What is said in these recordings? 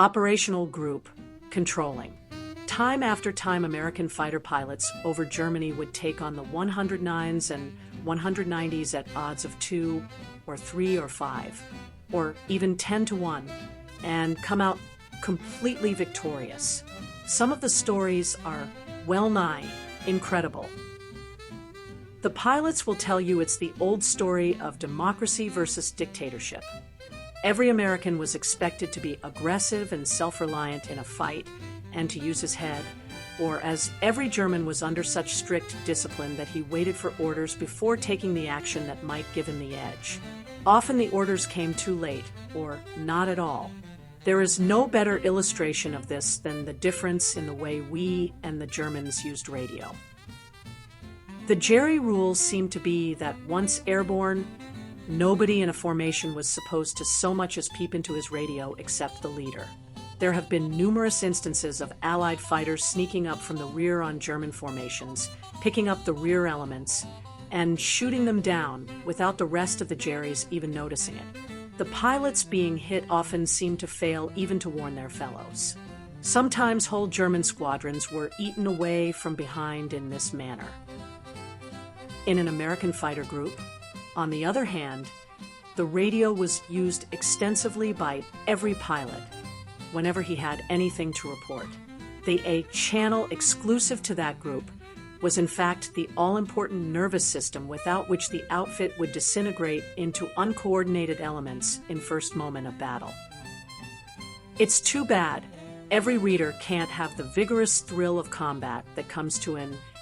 Operational group controlling. Time after time, American fighter pilots over Germany would take on the 109s and 190s at odds of 2 or 3 or 5, or even 10 to 1, and come out completely victorious. Some of the stories are well-nigh incredible. The pilots will tell you it's the old story of democracy versus dictatorship. Every American was expected to be aggressive and self-reliant in a fight and to use his head, or as every German was under such strict discipline that he waited for orders before taking the action that might give him the edge. Often the orders came too late, or not at all. There is no better illustration of this than the difference in the way we and the Germans used radio. The Jerry rules seem to be that once airborne, nobody in a formation was supposed to so much as peep into his radio except the leader. There have been numerous instances of Allied fighters sneaking up from the rear on German formations, picking up the rear elements, and shooting them down without the rest of the Jerrys even noticing it. The pilots being hit often seem to fail even to warn their fellows. Sometimes whole German squadrons were eaten away from behind in this manner. In an American fighter group, on the other hand, the radio was used extensively by every pilot whenever he had anything to report. A channel exclusive to that group was in fact the all-important nervous system without which the outfit would disintegrate into uncoordinated elements in first moment of battle. It's too bad every reader can't have the vigorous thrill of combat that comes to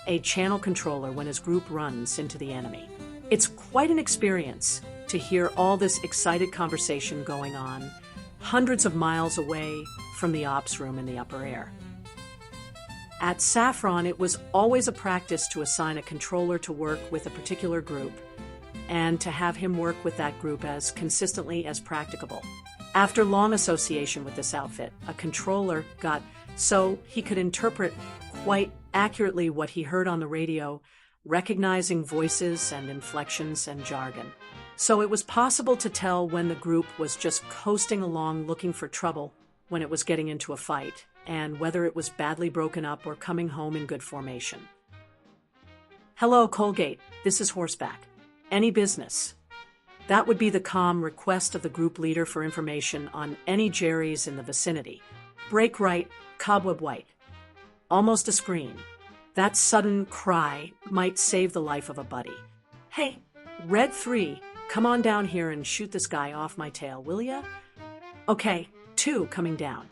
a channel controller when his group runs into the enemy. It's quite an experience to hear all this excited conversation going on hundreds of miles away from the ops room in the upper air. At Saffron, it was always a practice to assign a controller to work with a particular group and to have him work with that group as consistently as practicable. After long association with this outfit, a controller got so he could interpret quite accurately what he heard on the radio, recognizing voices and inflections and jargon. So it was possible to tell when the group was just coasting along looking for trouble, when it was getting into a fight, and whether it was badly broken up or coming home in good formation. Hello, Colgate, this is Horseback. Any business? That would be the calm request of the group leader for information on any Jerrys in the vicinity. Break right, cobweb white. Almost a scream. That sudden cry might save the life of a buddy. Hey, Red 3, come on down here and shoot this guy off my tail, will ya? Okay, 2 coming down.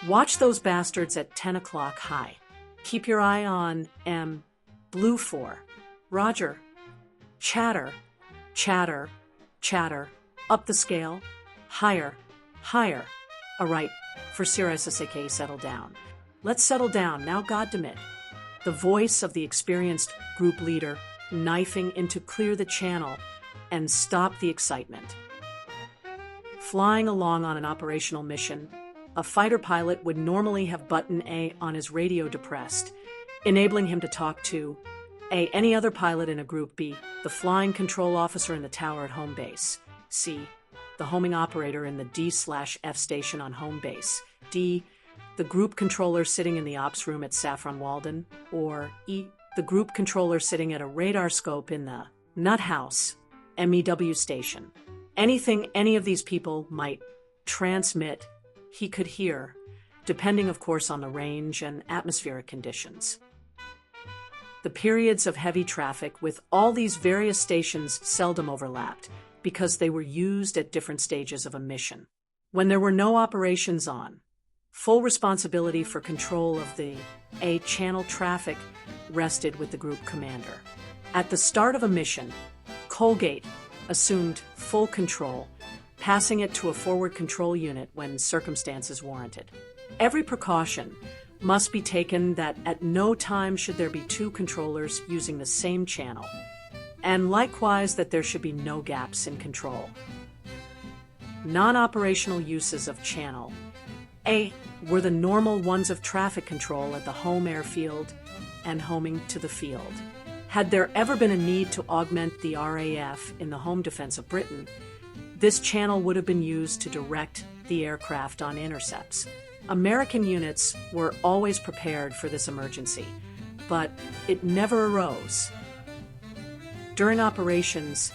Watch those bastards at 10 o'clock high. Keep your eye on Blue 4. Roger. Chatter, chatter, chatter. Up the scale. Higher, higher. All right, for SK, settle down. Let's settle down now, goddammit. The voice of the experienced group leader knifing in to clear the channel and stop the excitement. Flying along on an operational mission, a fighter pilot would normally have button A on his radio depressed, enabling him to talk to A, any other pilot in a group, B, the flying control officer in the tower at home base, C, the homing operator in the D/F station on home base, D, the group controller sitting in the ops room at Saffron Walden, or E, the group controller sitting at a radar scope in the nut house, MEW station. Anything any of these people might transmit, he could hear, depending of course on the range and atmospheric conditions. The periods of heavy traffic with all these various stations seldom overlapped because they were used at different stages of a mission. When there were no operations on, full responsibility for control of the channel traffic rested with the group commander. At the start of a mission, Colgate assumed full control, passing it to a forward control unit when circumstances warranted. Every precaution must be taken that at no time should there be 2 controllers using the same channel, and likewise that there should be no gaps in control. Non-operational uses of channel A were the normal ones of traffic control at the home airfield and homing to the field. Had there ever been a need to augment the RAF in the home defense of Britain, This channel would have been used to direct the aircraft on intercepts. American units were always prepared for this emergency, but it never arose. During operations,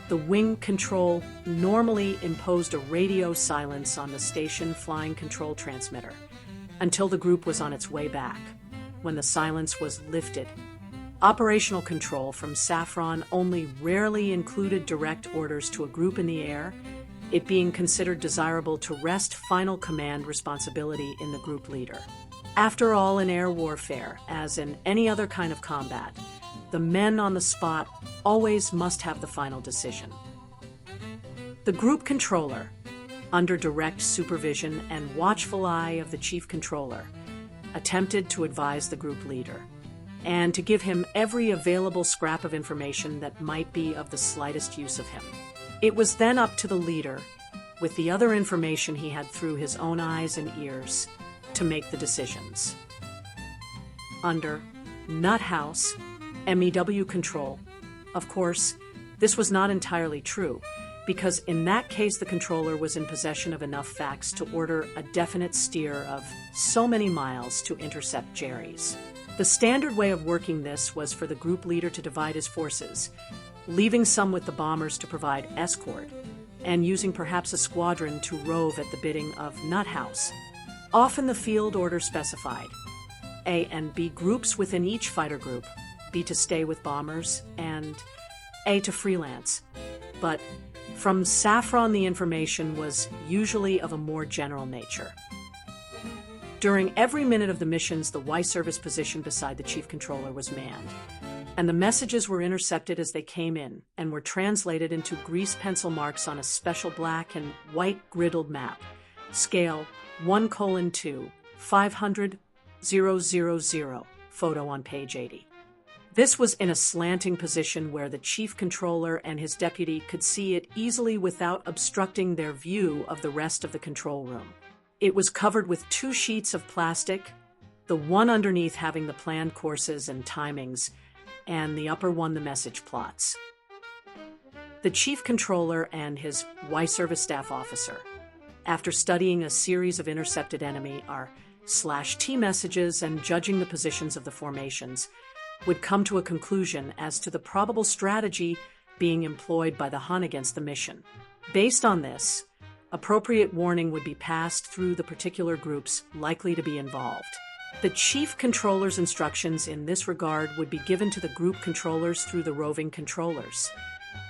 the wing control normally imposed a radio silence on the station flying control transmitter until the group was on its way back. When the silence was lifted, operational control from Saffron only rarely included direct orders to a group in the air, it being considered desirable to rest final command responsibility in the group leader. After all, in air warfare, as in any other kind of combat, the men on the spot always must have the final decision. The group controller, under direct supervision and watchful eye of the chief controller, attempted to advise the group leader and to give him every available scrap of information that might be of the slightest use of him. It was then up to the leader, with the other information he had through his own eyes and ears, to make the decisions. Under Nut House, MEW control, of course, this was not entirely true, because in that case the controller was in possession of enough facts to order a definite steer of so many miles to intercept Jerry's. The standard way of working this was for the group leader to divide his forces, leaving some with the bombers to provide escort, and using perhaps a squadron to rove at the bidding of Nut House. Often the field order specified A and B groups within each fighter group, B to stay with bombers, and A to freelance. But from Saffron the information was usually of a more general nature. During every minute of the missions, the Y service position beside the chief controller was manned, and the messages were intercepted as they came in and were translated into grease pencil marks on a special black and white griddled map, scale 1:2, 500,000, photo on page 80. This was in a slanting position where the chief controller and his deputy could see it easily without obstructing their view of the rest of the control room. It was covered with 2 sheets of plastic, the one underneath having the planned courses and timings, and the upper one the message plots. The chief controller and his Y service staff officer, after studying a series of intercepted enemy R/T messages and judging the positions of the formations, would come to a conclusion as to the probable strategy being employed by the Hun against the mission. Based on this, appropriate warning would be passed through the particular groups likely to be involved. The chief controller's instructions in this regard would be given to the group controllers through the roving controllers,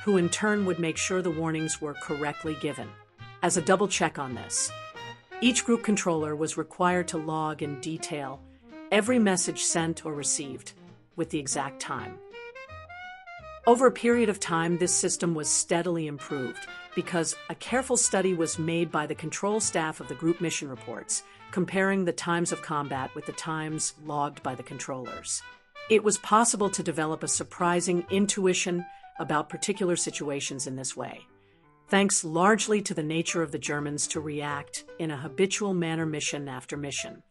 who in turn would make sure the warnings were correctly given. As a double check on this, each group controller was required to log in detail every message sent or received, with the exact time. Over a period of time, this system was steadily improved because a careful study was made by the control staff of the group mission reports, comparing the times of combat with the times logged by the controllers. It was possible to develop a surprising intuition about particular situations in this way, thanks largely to the nature of the Germans to react in a habitual manner mission after mission.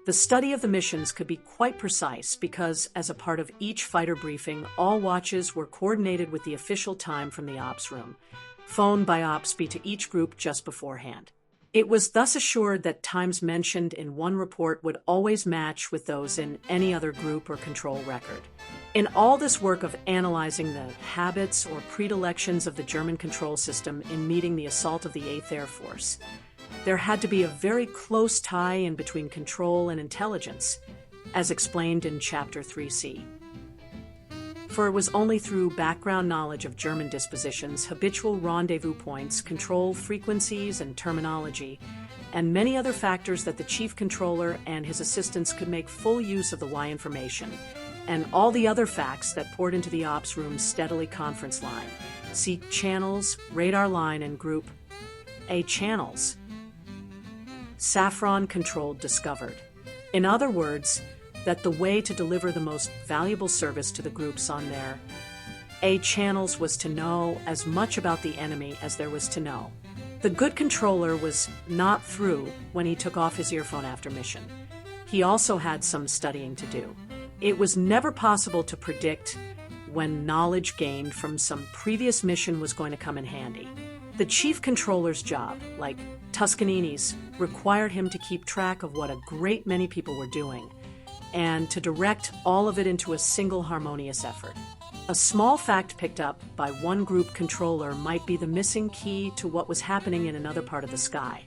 The study of the missions could be quite precise because, as a part of each fighter briefing, all watches were coordinated with the official time from the ops room, phoned by OPSB to each group just beforehand. It was thus assured that times mentioned in one report would always match with those in any other group or control record. In all this work of analyzing the habits or predilections of the German control system in meeting the assault of the 8th Air Force, there had to be a very close tie in between control and intelligence, as explained in Chapter 3C. For it was only through background knowledge of German dispositions, habitual rendezvous points, control frequencies and terminology, and many other factors that the chief controller and his assistants could make full use of the Y information, and all the other facts that poured into the ops room's steadily conference line. See channels, radar line, and group A channels. Saffron controlled discovered. In other words, that the way to deliver the most valuable service to the groups on their A channels was to know as much about the enemy as there was to know. The good controller was not through when he took off his earphone after mission. He also had some studying to do. It was never possible to predict when knowledge gained from some previous mission was going to come in handy. The chief controller's job, like Toscanini's, required him to keep track of what a great many people were doing and to direct all of it into a single harmonious effort. A small fact picked up by one group controller might be the missing key to what was happening in another part of the sky.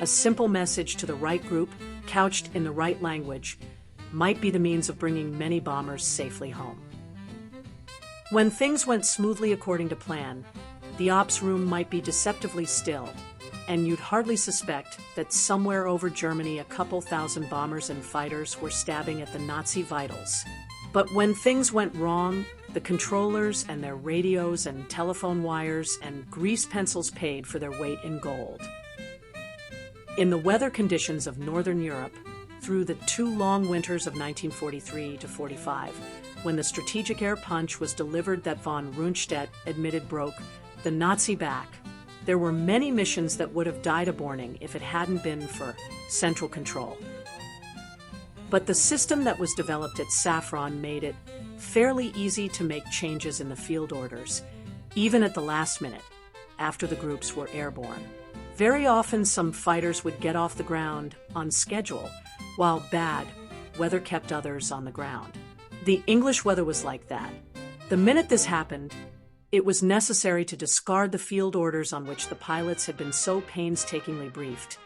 A simple message to the right group, couched in the right language, might be the means of bringing many bombers safely home. When things went smoothly according to plan, the ops room might be deceptively still, and you'd hardly suspect that somewhere over Germany a couple thousand bombers and fighters were stabbing at the Nazi vitals. But when things went wrong, the controllers and their radios and telephone wires and grease pencils paid for their weight in gold. In the weather conditions of Northern Europe, through the 2 long winters of 1943 to 45, when the strategic air punch was delivered that von Rundstedt admitted broke the Nazi back, there were many missions that would have died a borning if it hadn't been for central control. But the system that was developed at Saffron made it fairly easy to make changes in the field orders, even at the last minute, after the groups were airborne. Very often some fighters would get off the ground on schedule, while bad weather kept others on the ground. The English weather was like that. The minute this happened, it was necessary to discard the field orders on which the pilots had been so painstakingly briefed,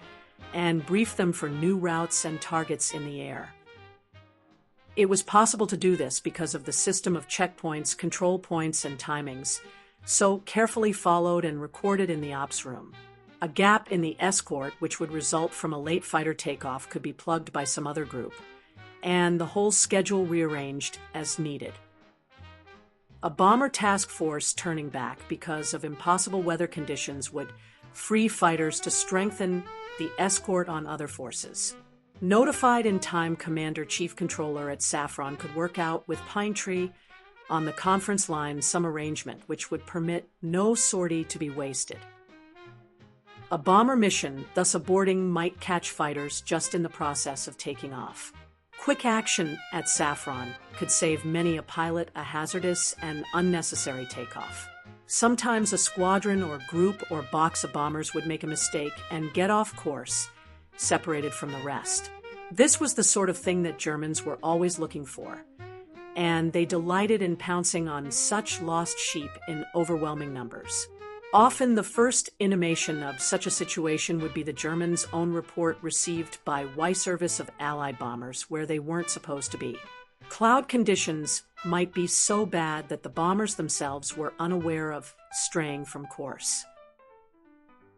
and brief them for new routes and targets in the air. It was possible to do this because of the system of checkpoints, control points, and timings, so carefully followed and recorded in the ops room. A gap in the escort, which would result from a late fighter takeoff, could be plugged by some other group, and the whole schedule rearranged as needed. A bomber task force turning back because of impossible weather conditions would free fighters to strengthen the escort on other forces. Notified in time, Commander-Chief Controller at Saffron could work out with Pine Tree on the conference line some arrangement which would permit no sortie to be wasted. A bomber mission, thus aborting, might catch fighters just in the process of taking off. Quick action at Saffron could save many a pilot a hazardous and unnecessary takeoff. Sometimes a squadron or group or box of bombers would make a mistake and get off course, separated from the rest. This was the sort of thing that Germans were always looking for, and they delighted in pouncing on such lost sheep in overwhelming numbers. Often the first intimation of such a situation would be the Germans' own report received by Y service of Allied bombers where they weren't supposed to be. Cloud conditions might be so bad that the bombers themselves were unaware of straying from course.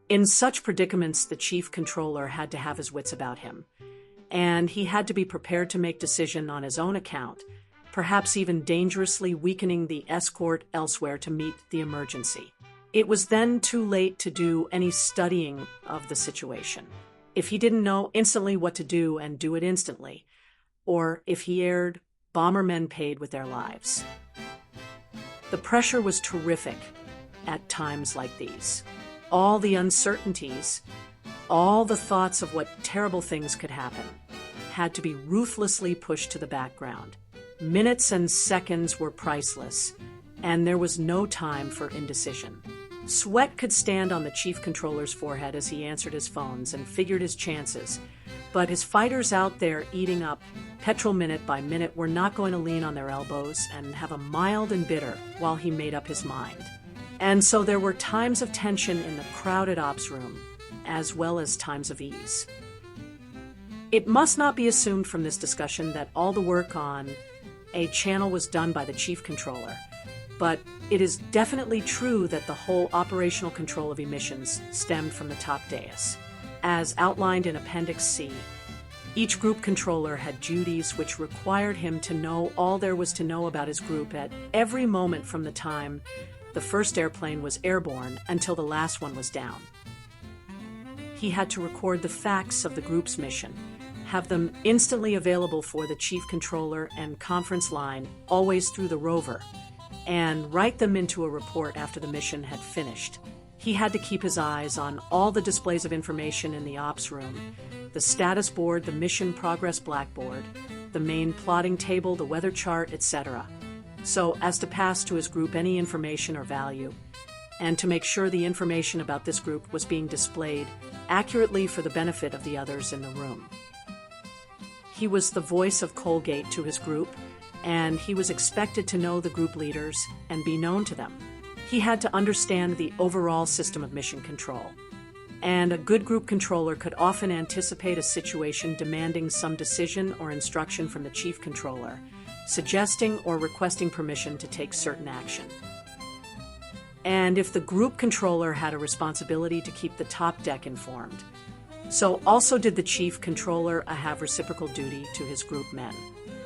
In such predicaments, the chief controller had to have his wits about him, and he had to be prepared to make decision on his own account, perhaps even dangerously weakening the escort elsewhere to meet the emergency. It was then too late to do any studying of the situation. If he didn't know instantly what to do and do it instantly, or if he erred, bombermen paid with their lives. The pressure was terrific at times like these. All the uncertainties, all the thoughts of what terrible things could happen, had to be ruthlessly pushed to the background. Minutes and seconds were priceless, and there was no time for indecision. Sweat could stand on the chief controller's forehead as he answered his phones and figured his chances, but his fighters out there eating up petrol minute by minute were not going to lean on their elbows and have a mild and bitter while he made up his mind. And so there were times of tension in the crowded ops room, as well as times of ease. It must not be assumed from this discussion that all the work on a channel was done by the chief controller, but it is definitely true that the whole operational control of emissions stemmed from the top dais. As outlined in Appendix C, each group controller had duties which required him to know all there was to know about his group at every moment from the time the first airplane was airborne until the last one was down. He had to record the facts of the group's mission, have them instantly available for the chief controller and conference line, always through the rover, and write them into a report after the mission had finished. He had to keep his eyes on all the displays of information in the ops room, the status board, the mission progress blackboard, the main plotting table, the weather chart, etc., so as to pass to his group any information or value and to make sure the information about this group was being displayed accurately for the benefit of the others in the room. He was the voice of Colgate to his group, and he was expected to know the group leaders and be known to them. He had to understand the overall system of mission control. And a good group controller could often anticipate a situation demanding some decision or instruction from the chief controller, suggesting or requesting permission to take certain action. And if the group controller had a responsibility to keep the top deck informed, so also did the chief controller have reciprocal duty to his group men.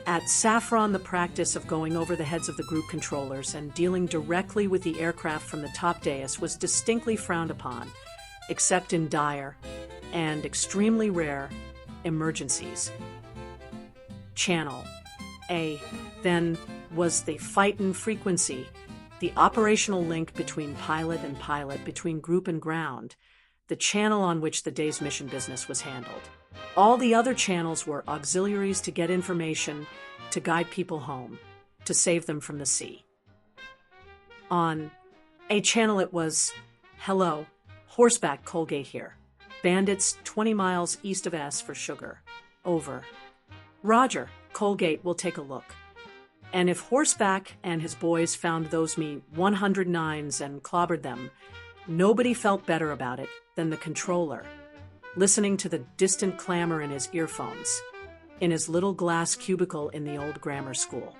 At Saffron, the practice of going over the heads of the group controllers and dealing directly with the aircraft from the top dais was distinctly frowned upon, except in dire and extremely rare emergencies. Channel A, then, was the fight-in frequency, the operational link between pilot and pilot, between group and ground, the channel on which the day's mission business was handled. All the other channels were auxiliaries to get information, to guide people home, to save them from the sea. On A channel it was, "Hello, horseback Colgate here. Bandits 20 miles east of S for sugar. Over. Roger, Colgate will take a look." And if Horseback and his boys found those me 109s and clobbered them, nobody felt better about it than the controller, listening to the distant clamor in his earphones, in his little glass cubicle in the old grammar school.